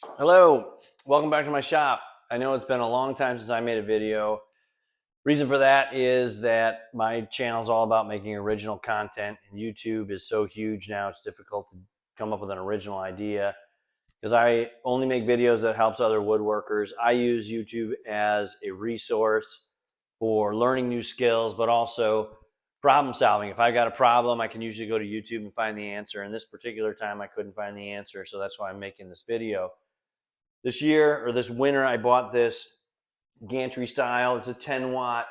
Hello, welcome back to my shop. I know it's been a long time since I made a video. Reason for that is that my channel is all about making original content, and YouTube is so huge now it's difficult to come up with an original idea because I only make videos that helps other woodworkers. I use YouTube as a resource for learning new skills, but also problem solving. If I got a problem, I can usually go to YouTube and find the answer. And this particular time I couldn't find the answer, so that's why I'm making this video. This year, or this winter, I bought this gantry style. It's a 10-watt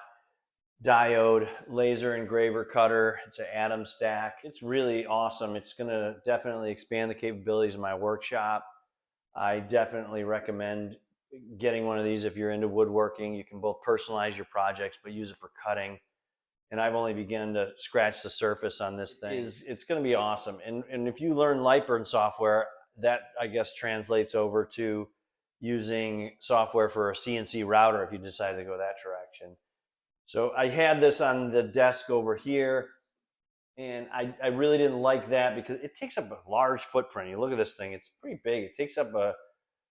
diode laser engraver cutter. It's an atom stack. It's really awesome. It's going to definitely expand the capabilities of my workshop. I definitely recommend getting one of these if you're into woodworking. You can both personalize your projects, but use it for cutting. And I've only begun to scratch the surface on this thing. It's going to be awesome. And if you learn Lightburn software, that I guess translates over to using software for a CNC router if you decide to go that direction. So I had this on the desk over here, and I really didn't like that because it takes up a large footprint. You look at this thing, it's pretty big. It takes up a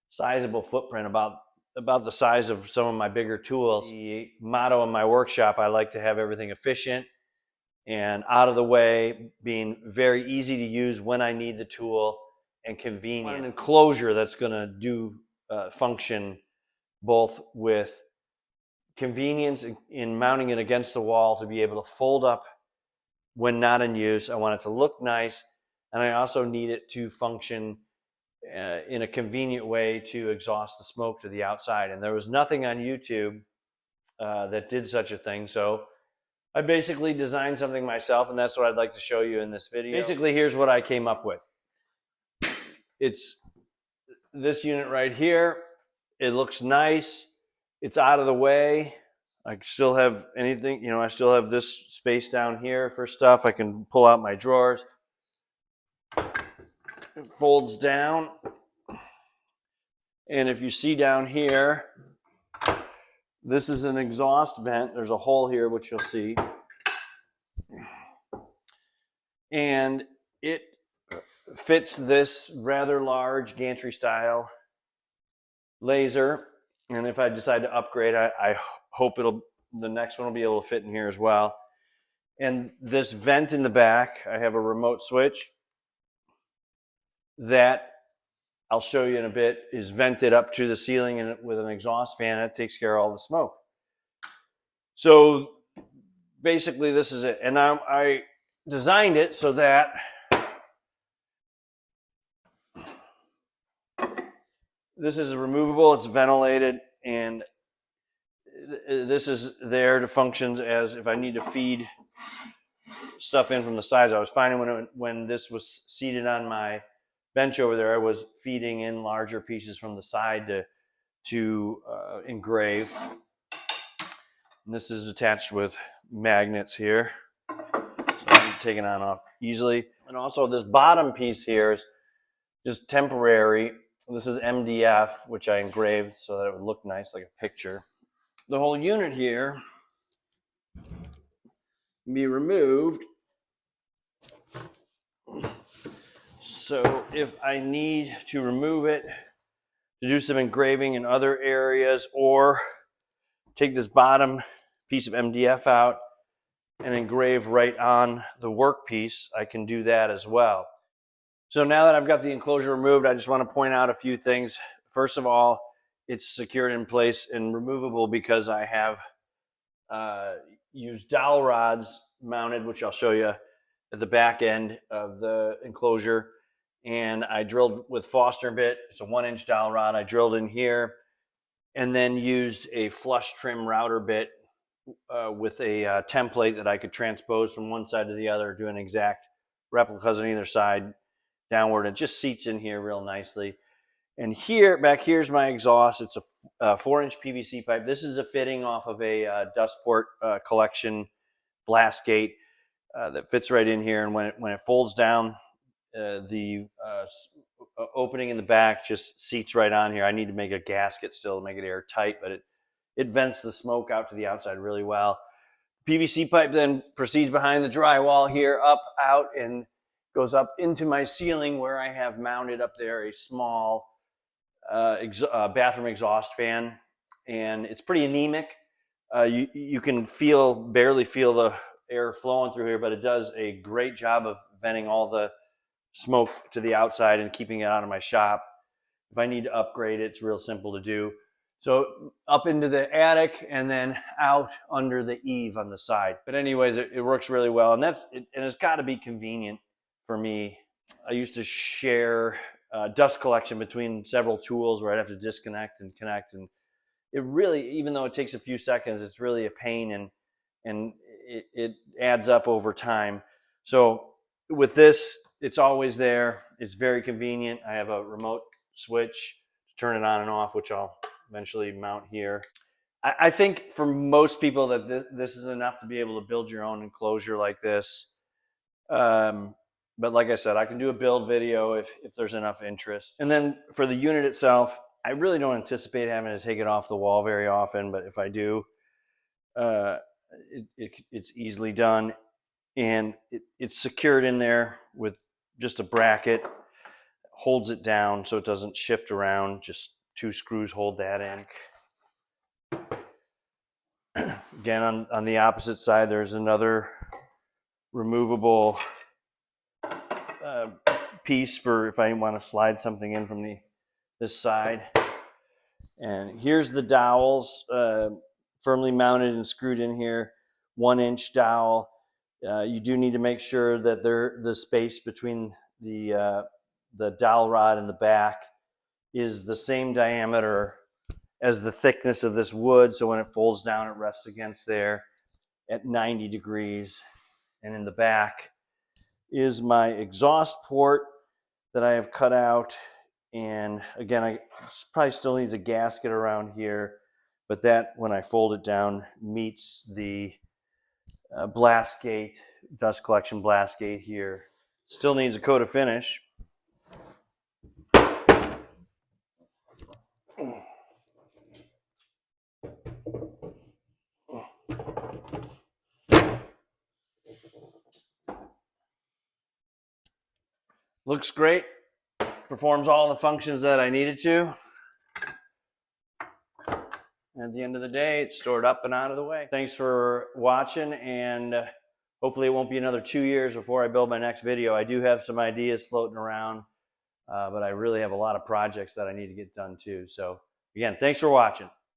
sizable footprint, about the size of some of my bigger tools. The motto in my workshop, I like to have everything efficient and out of the way, being very easy to use when I need the tool, and convenient. An enclosure that's going to do function both with convenience in mounting it against the wall to be able to fold up when not in use. I want it to look nice, and I also need it to function in a convenient way to exhaust the smoke to the outside. And there was nothing on YouTube that did such a thing, so I basically designed something myself, and that's what I'd like to show you in this video. Basically, here's what I came up with. It's this unit right here. It looks nice. It's out of the way. I still have anything, I still have this space down here for stuff. I can pull out my drawers. It folds down. And if you see down here, this is an exhaust vent. There's a hole here, which you'll see. And it fits this rather large gantry style laser. And if I decide to upgrade, I hope the next one will be able to fit in here as well. And this vent in the back, I have a remote switch that I'll show you in a bit, is vented up to the ceiling and with an exhaust fan. That takes care of all the smoke. So basically this is it. And I designed it so that this is removable, it's ventilated, and this is there to function as if I need to feed stuff in from the sides. I was finding when this was seated on my bench over there, I was feeding in larger pieces from the side to engrave. And this is attached with magnets here, so I'm taking on off easily. And also this bottom piece here is just temporary. This is MDF, which I engraved so that it would look nice, like a picture. The whole unit here can be removed. So if I need to remove it to do some engraving in other areas, or take this bottom piece of MDF out and engrave right on the workpiece, I can do that as well. So now that I've got the enclosure removed, I just want to point out a few things. First of all, it's secured in place and removable because I have used dowel rods mounted, which I'll show you at the back end of the enclosure. And I drilled with Foster bit. It's a 1-inch dowel rod. I drilled in here and then used a flush trim router bit with a template that I could transpose from one side to the other, do an exact replicas on either side downward. It just seats in here real nicely. And here, back here's my exhaust. It's a 4-inch PVC pipe. This is a fitting off of a Dustport collection blast gate that fits right in here. And when it folds down, the opening in the back just seats right on here. I need to make a gasket still to make it airtight, but it vents the smoke out to the outside really well. PVC pipe then proceeds behind the drywall here, up, out, and goes up into my ceiling, where I have mounted up there a small bathroom exhaust fan, and it's pretty anemic. You can barely feel the air flowing through here, but it does a great job of venting all the smoke to the outside and keeping it out of my shop. If I need to upgrade it, it's real simple to do. So up into the attic and then out under the eave on the side. But anyways, it works really well, and it's got to be convenient for me. I used to share dust collection between several tools where I'd have to disconnect and connect, and it really, even though it takes a few seconds, it's really a pain, and it adds up over time. So with this, it's always there. It's very convenient. I have a remote switch to turn it on and off, which I'll eventually mount here. I think for most people that this is enough to be able to build your own enclosure like this. But like I said, I can do a build video if there's enough interest. And then for the unit itself, I really don't anticipate having to take it off the wall very often, but if I do, it's easily done. And it's secured in there with just a bracket, holds it down so it doesn't shift around. Just 2 screws hold that in. Again, on the opposite side, there's another removable piece for if I want to slide something in from this side. And here's the dowels, firmly mounted and screwed in here. 1-inch dowel. You do need to make sure that the space between the dowel rod and the back is the same diameter as the thickness of this wood, so when it folds down, it rests against there at 90 degrees. And in the back is my exhaust port that I have cut out. And again, I probably still needs a gasket around here, but that, when I fold it down, meets the blast gate, dust collection blast gate here. Still needs a coat of finish. Looks great. Performs all the functions that I needed to. And at the end of the day, it's stored up and out of the way. Thanks for watching, and hopefully it won't be another 2 years before I build my next video. I do have some ideas floating around, but I really have a lot of projects that I need to get done too. So again, thanks for watching.